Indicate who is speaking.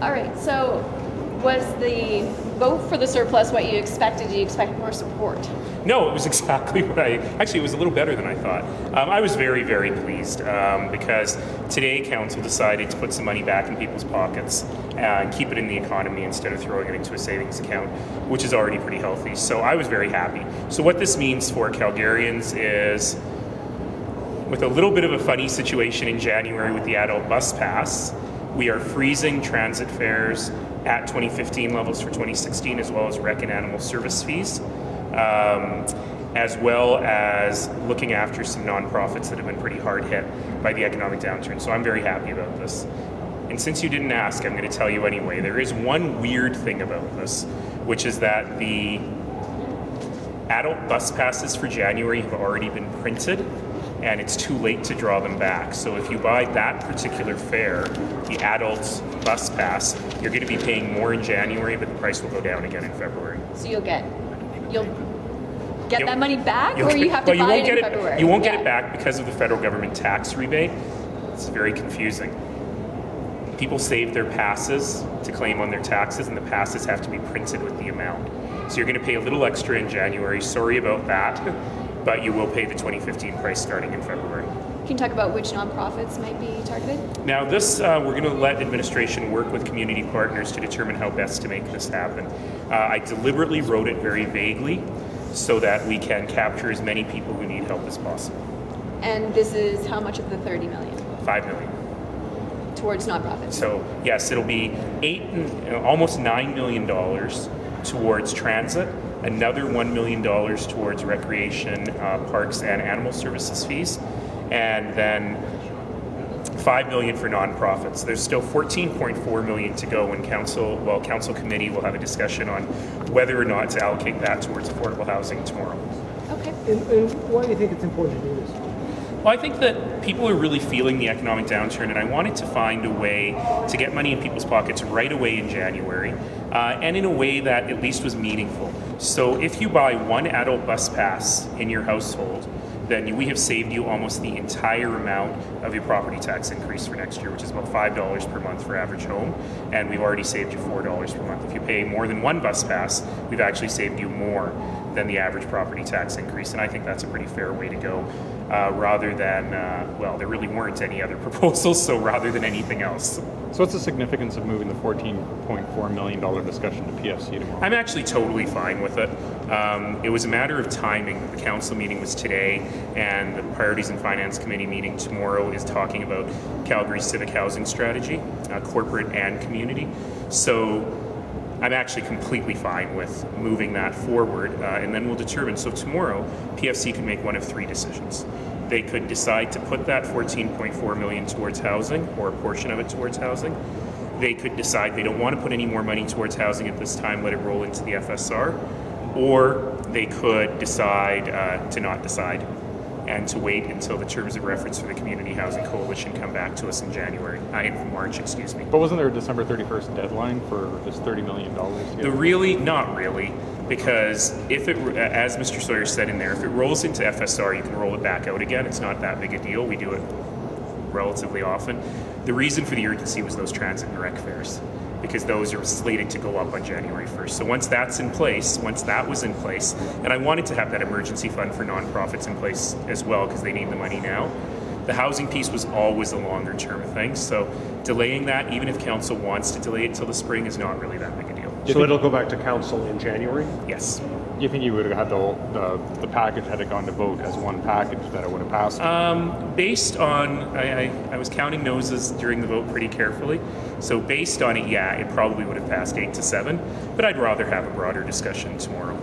Speaker 1: All right, so was the vote for the surplus what you expected? Did you expect more support?
Speaker 2: No, it was exactly what actually, it was a little better than I thought. I was very, very pleased because today council decided to put some money back in people's pockets and keep it in the economy instead of throwing it into a savings account, which is already pretty healthy. So I was very happy. So what this means for Calgarians is, with a little bit of a funny situation in January with the adult bus pass, we are freezing transit fares at 2015 levels for 2016, as well as rec and animal service fees, as well as looking after some nonprofits that have been pretty hard hit by the economic downturn. So I'm very happy about this. And since you didn't ask, I'm going to tell you anyway. There is one weird thing about this, which is that the adult bus passes for January have already been printed, and it's too late to draw them back. So if you buy that particular fare, the adult bus pass, you're going to be paying more in January, but the price will go down again in February.
Speaker 1: So you'll get that money back, or you have to buy it in February?
Speaker 2: You won't get it back because of the federal government tax rebate. It's very confusing. People save their passes to claim on their taxes, and the passes have to be printed with the amount. So you're going to pay a little extra in January. Sorry about that, but you will pay the 2015 price starting in February.
Speaker 1: Can you talk about which nonprofits might be targeted?
Speaker 2: Now this, we're going to let administration work with community partners to determine how best to make this happen. I deliberately wrote it very vaguely so that we can capture as many people who need help as possible.
Speaker 1: And this is how much of the 30 million?
Speaker 2: 5 million.
Speaker 1: Towards nonprofits.
Speaker 2: So yes, it'll be almost $9 million towards transit, another $1 million towards recreation, parks, and animal services fees, and then $5 million for nonprofits. There's still $14.4 million to go when council committee will have a discussion on whether or not to allocate that towards affordable housing tomorrow.
Speaker 1: Okay.
Speaker 3: And why do you think it's important to do this?
Speaker 2: Well, I think that people are really feeling the economic downturn, and I wanted to find a way to get money in people's pockets right away in January, and in a way that at least was meaningful. So if you buy one adult bus pass in your household, then we have saved you almost the entire amount of your property tax increase for next year, which is about $5 per month for average home, and we've already saved you $4 per month. If you pay more than one bus pass, we've actually saved you more than the average property tax increase, and I think that's a pretty fair way to go, rather than, well, there really weren't any other proposals, so rather than anything else.
Speaker 4: So what's the significance of moving the $14.4 million discussion to PFC tomorrow?
Speaker 2: I'm actually totally fine with it. It was a matter of timing. The council meeting was today, and the Priorities and Finance Committee meeting tomorrow is talking about Calgary's civic housing strategy, corporate and community. So I'm actually completely fine with moving that forward, and then we'll determine. So tomorrow, PFC can make one of three decisions. They could decide to put that $14.4 million towards housing, or a portion of it towards housing. They could decide they don't want to put any more money towards housing at this time, let it roll into the FSR, or they could decide to not decide and to wait until the terms of reference for the Community Housing Coalition come back to us in March, excuse me.
Speaker 4: But wasn't there a December 31st deadline for this $30 million?
Speaker 2: Not really, because if it, as Mr. Sawyer said in there, if it rolls into FSR, you can roll it back out again. It's not that big a deal. We do it relatively often. The reason for the urgency was those transit and rec fares, because those are slated to go up on January 1st. So once that was in place, and I wanted to have that emergency fund for nonprofits in place as well, because they need the money now. The housing piece was always a longer term thing, so delaying that, even if council wants to delay it till the spring, is not really that big a deal.
Speaker 5: So it'll go back to council in January?
Speaker 2: Yes.
Speaker 4: Do you think you would have had the package, had it gone to vote as one package, that it would have passed?
Speaker 2: Based on, I was counting noses during the vote pretty carefully, so based on it, yeah, it probably would have passed 8-7, but I'd rather have a broader discussion tomorrow.